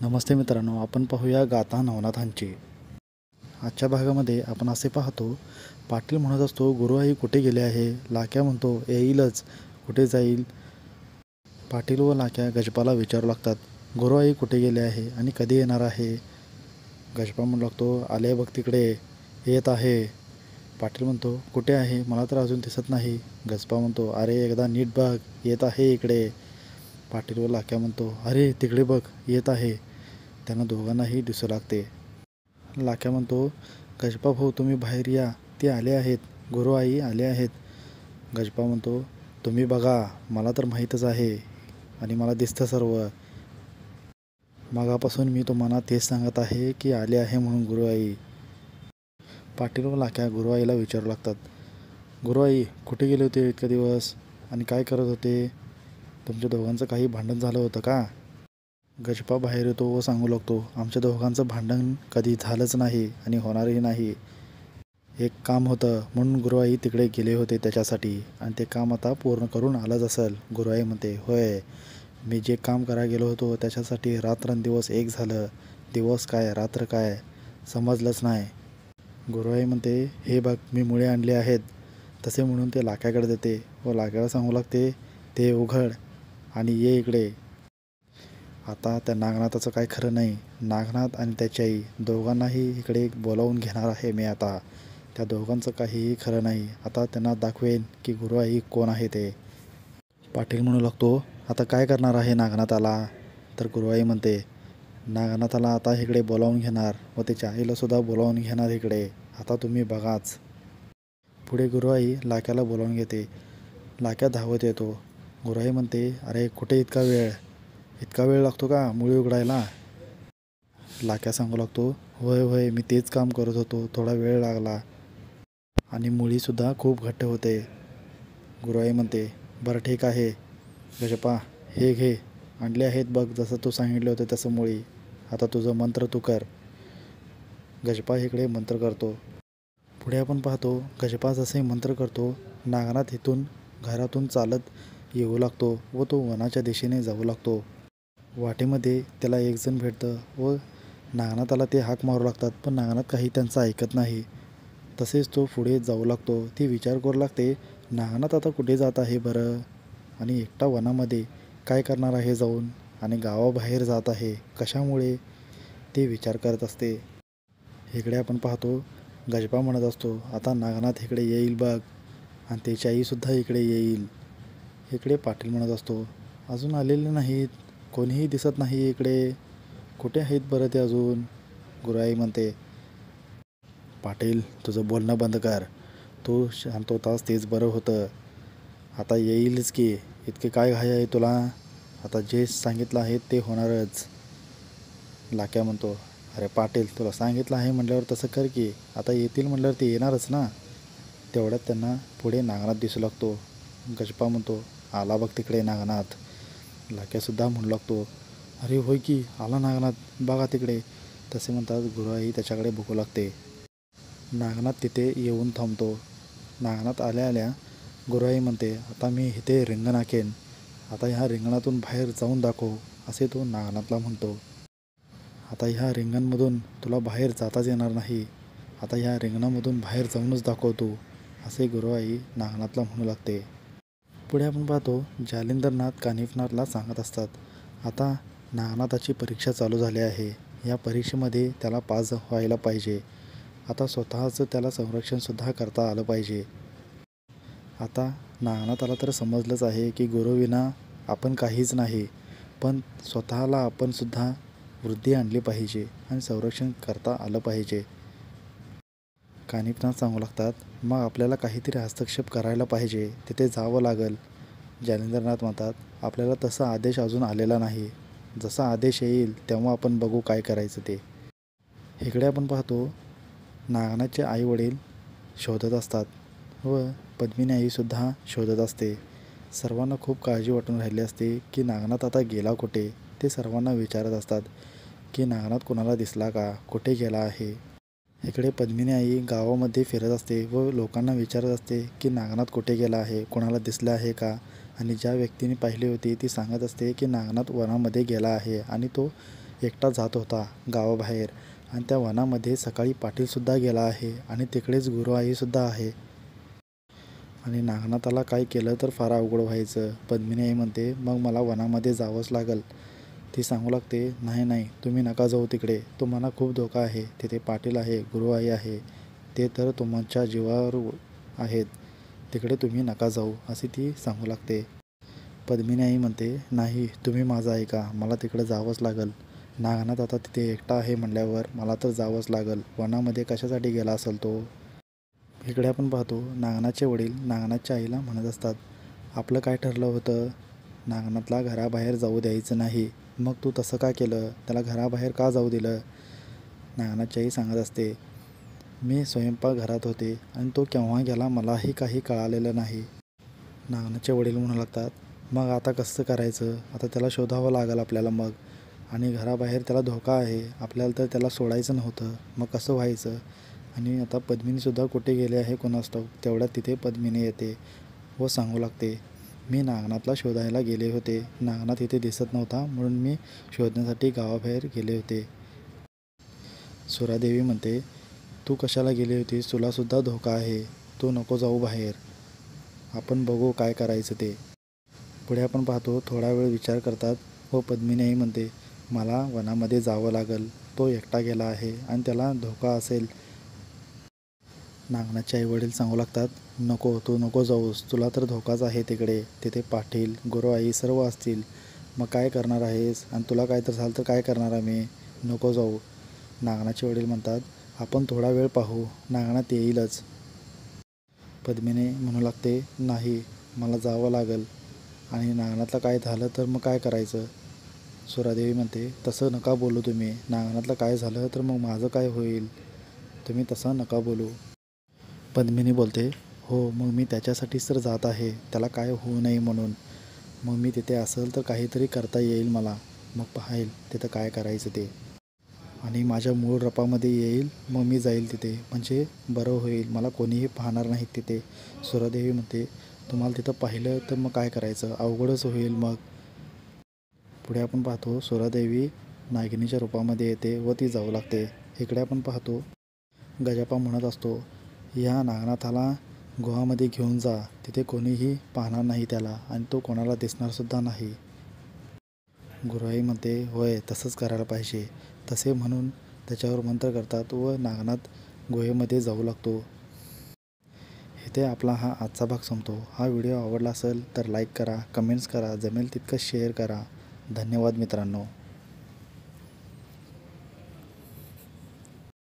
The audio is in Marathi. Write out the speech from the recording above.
नमस्ते मित्रांनो, आपण पाहूया गाथा नवनाथांची. आजच्या भागामध्ये आपण असे पाहतो, पाटील म्हणत असतो, गुरुआई कुठे गेले आहे? लाक्या म्हणतो, येईलच. कुठे जाईल? पाटील व लाक्या गजपाला विचारू लागतात, गुरुआई कुठे गेले आहे आणि कधी येणार आहे? गजपा म्हणू लागतो, आले बघ तिकडे, येत आहे. पाटील म्हणतो, कुठे आहे? मला तर अजून दिसत नाही. गजपा म्हणतो, अरे एकदा नीट बघ, येत आहे इकडे. पाटील व लाक्या म्हणतो, अरे तिकडे बघ, येत आहे. त्यांना दोघांनाही दिसू लागते. लाक्या म्हणतो, गजपा भाऊ तुम्ही बाहेर या, ते आले आहेत, गुरुआई आले आहेत. गजपा म्हणतो, तुम्ही बघा, मला तर माहीतच आहे आणि मला दिसतं सर्व. मागापासून मी तुम्हाला तेच सांगत आहे की आले आहे म्हणून गुरुआई. पाटील व लाक्या गुरुआईला विचारू लागतात, गुरुआई कुठे गेले होते इतके दिवस आणि काय करत होते? तुमच्या दोघांचं काही भांडण झालं होतं का? गजपा बाहेर येतो व सांगू लागतो, आमच्या दोघांचं भांडण कधी झालंच नाही आणि होणारही नाही. एक काम होतं म्हणून गुरुआई तिकडे गेले होते त्याच्यासाठी आणि ते काम आता पूर्ण करून आलंच असेल. गुरुआई म्हणते, होय, मी जे काम करायला गेलो होतो त्याच्यासाठी रात्रंदिवस एक झालं. दिवस काय रात्र काय समजलंच नाही. गुरुआई म्हणते, हे बघ मी मुळे आणले आहेत. तसे म्हणून ते लाक्याकडे देते व लाक्याला सांगू लागते, ते उघड आणि ये इकडे. आता त्या नागनाथाचं काय खरं नाही. नागनाथ आणि त्याची आई दोघांनाही इकडे बोलावून घेणार आहे मी आता. त्या दोघांचं काहीही खरं नाही. आता त्यांना दाखवेन की गुरुआई कोण आहे ते. पाटील म्हणू लागतो, आता काय करणार आहे नागनाथाला? तर गुरुआई म्हणते, नागनाथाला आता इकडे बोलावून घेणार व त्याच्या आईलासुद्धा बोलावून घेणार इकडे. आता तुम्ही बघाच. पुढे गुरुआई लाक्याला बोलावून घेते. लाक्या धावत येतो. गुरुआई म्हणते, अरे कुठे इतका वेळ? इतका वेळ लागतो का मुळी उघडायला? लाक्या सांगू लागतो, होय होय, मी तेच काम करत होतो, थोडा वेळ लागला आणि मुळीसुद्धा खूप घट्ट होते. गुरुआई म्हणते, बरं ठीक आहे गजपा, हे घे, आणले आहेत बघ जसं तू सांगितलं होतं तसं मुळी. आता तुझं मंत्र तू कर. गजपा इकडे मंत्र करतो. पुढे आपण पाहतो, गजपा जसे मंत्र करतो, नागनाथ इथून घरातून चालत येऊ लागतो व तो वनाच्या दिशेने जाऊ लागतो. वाटेमध्ये त्याला एक जण भेटतं व नागनाथाला ते हाक मारू लागतात, पण नागनाथ काही त्यांचं ऐकत नाही. तसेच तो पुढे जाऊ लागतो. ती विचार करू लागते, नागनाथ आता कुठे जात आहे बरं आणि एकटा वनामध्ये काय करणार आहे जाऊन आणि गावाबाहेर जात आहे कशामुळे? ते विचार करत असते. इकडे आपण पाहतो, गजपा म्हणत असतो, आता नागनाथ इकडे येईल बघ आणि त्याची आईसुद्धा इकडे येईल. इकडे पाटील म्हणत असतो, अजून आलेले नाहीत, कोणीही दिसत नाही इकडे, कुठे आहेत बरं ते अजून? गुरुआई म्हणते, पाटील तुझं बोलणं बंद कर, तू शांत होतास तेच बरं होतं. आता येईलच की, इतके काय घाई आहे तुला? आता जे सांगितलं आहे ते होणारच. लाक्या म्हणतो, अरे पाटील तुला सांगितलं आहे म्हटल्यावर तसं कर की, आता येतील म्हटल्यावर ते येणारच ना. तेवढ्यात त्यांना पुढे नागनाथ दिसू लागतो. गजपा म्हणतो, आला बघ तिकडे नागनाथ. लाक्यासुद्धा म्हणू लागतो, अरे होय की, आला नागनाथ, बघा तिकडे. तसे म्हणतात गुरुआई त्याच्याकडे बघू लागते. नागनाथ तिथे येऊन थांबतो. नागनाथ आल्या आल्या गुरुआई म्हणते, आता मी इथे रिंगण आखेन, आता ह्या रिंगणातून बाहेर जाऊन दाखव, असे तो नागनाथला म्हणतो. आता ह्या रिंगणामधून तुला बाहेर जाताच येणार नाही, आता ह्या रिंगणामधून बाहेर जाऊनच दाखव तू, असे गुरुआई नागनाथला म्हणू लागते. पुढे आपण पाहतो, जालिंदरनाथ कानिफनाथला सांगत असतात, आता नागनाथाची परीक्षा चालू झाली आहे, या परीक्षेमध्ये त्याला पास व्हायला पाहिजे. आता स्वतःचं त्याला संरक्षणसुद्धा करता आलं पाहिजे. आता नागनाथाला तर समजलंच आहे की गुरुविना आपण काहीच नाही, पण स्वतःला आपण सुद्धा वृद्धी आणली पाहिजे आणि संरक्षण करता आलं पाहिजे. कानिफनाथ सांगू लागतात, मग आपल्याला काहीतरी हस्तक्षेप करायला पाहिजे, तिथे जावं लागेल. जालिंदरनाथ म्हणतात, आपल्याला तसा आदेश अजून आलेला नाही, जसा आदेश येईल तेव्हा आपण बघू काय करायचं ते. इकडे आपण पाहतो, नागनाथचे आई वडील शोधत असतात व पद्मिनी आईसुद्धा शोधत असते. सर्वांना खूप काळजी वाटून राहिली असते की नागनाथ आता गेला कुठे. ते सर्वांना विचारत असतात की नागनाथ कोणाला दिसला का, कुठे गेला आहे. इकडे पद्मिनी आई गावामध्ये फिरत असते व लोकांना विचारत असते की नागनाथ कुठे गेला आहे, कोणाला दिसला आहे का. आणि ज्या व्यक्तीने पाहिली होती ती सांगत असते की नागनाथ वनामध्ये गेला आहे आणि तो एकटा जात होता गावाबाहेर आणि त्या वनामध्ये सकाळी पाटीलसुद्धा गेला आहे आणि तिकडेच गुरुआईसुद्धा आहे. आणि नागनाथाला काय केलं तर फार अवघड व्हायचं. पद्मिनी आई म्हणते मग मला वनामध्ये जावंच लागल. ती सांगू लागते नाही नाही तुम्ही नका जाऊ तिकडे, तुम्हाला खूप धोका आहे. तिथे पाटील आहे, गुरुआई आहे, ते तर तुमच्या जीवावर आहेत, तिकडे तुम्ही नका जाऊ अशी ती सांगू लागते. पद्मिनी आई म्हणते नाही तुम्ही माझं ऐका, मला तिकडे जावंच लागल. नागनाथ आता तिथे एकटा आहे म्हणल्यावर मला तर जावंच लागल. वनामध्ये कशासाठी गेला असेल तो. इकडे आपण पाहतो नागनाथचे वडील नागनाथच्या आईला म्हणत असतात आपलं काय ठरलं होतं, नागनाथला घराबाहेर जाऊ द्यायचं नाही, मग तू तसं का केलं, त्याला घराबाहेर का जाऊ दिलं. नागनाथची आई सांगत असते मी स्वयंपाकघरात होते आणि तो केव्हा गेला मलाही काही कळालेलं नाही. नागनाथचे वडील म्हणू लागतात मग आता कसं करायचं, आता त्याला शोधावं लागेल आपल्याला मग, आणि घराबाहेर त्याला धोका आहे, आपल्याला तर त्याला सोडायचं नव्हतं, मग कसं व्हायचं. आणि आता पद्मिनीसुद्धा कुठे गेले आहे कोणास ठाऊक. तेवढ्यात तिथे पद्मिनी येते व सांगू लागते मी नागनाथला शोधायला गेले होते, नागनाथ इथे दिसत नव्हता म्हणून मी शोधण्यासाठी गावाबाहेर गेले होते. सुरादेवी म्हणते तू कशाला गेली होतीस, तुलासुद्धा धोका आहे, तू नको जाऊ बाहेर, आपण बघू काय करायचं ते. पुढे आपण पाहतो थोडा वेळ विचार करतात व पद्मिनी म्हणते मला वनामध्ये जावं लागल, तो एकटा गेला आहे आणि त्याला धोका असेल. नागनाथचे आईवडील सांगू लागतात नको तू नको जाऊस, तुला तर धोकाच आहे तिकडे, तिथे पाटील गुरुआई सर्व असतील, मग काय करणार आहेस, आणि तुला काय तर झालं तर काय करणार आम्ही, नको जाऊ. नागनाथचे वडील म्हणतात आपण थोडा वेळ पाहू, नागनाथ येईलच. पद्मिनी म्हणू लागते नाही मला जावं लागल, आणि नागनाथला काय झालं तर मग काय करायचं. सुरादेवी म्हणते तसं नका बोलू तुम्ही, नागनाथला काय झालं तर मग माझं काय होईल, तुम्ही तसं नका बोलू. पद्मिनी बोलते हो मग मी त्याच्यासाठीच तर जात आहे, त्याला काय होऊ नये म्हणून, मग मी तिथे असेल तर काहीतरी करता येईल मला, मग पाहाईल तिथं काय करायचं ते, आणि माझ्या मूळ रपामध्ये येईल मग मी जाईल तिथे, म्हणजे बरं होईल, मला कोणीही पाहणार नाहीत तिथे. सुरादेवी म्हणते तुम्हाला तिथं पाहिलं तर मग काय करायचं, अवघडच होईल मग. पुढे आपण पाहतो सुरादेवी नागिनीच्या रूपामध्ये येते व ती जाऊ लागते. इकडे आपण पाहतो गजापा म्हणत असतो या नागनाथाला गुहामध्ये घेऊन जा, तिथे कोणीही पाहणार नाही त्याला आणि तो कोणाला दिसणारसुद्धा नाही. गुरुआई म्हणते होय तसंच करायला पाहिजे. तसे म्हणून त्याच्यावर मंत्र करतात व नागनाथ गुहेमध्ये जाऊ लागतो. इथे आपला हा आजचा भाग संपतो. हा व्हिडिओ आवडला असेल तर लाईक करा, कमेंट्स करा, जमेल तितकं शेअर करा. धन्यवाद मित्रांनो.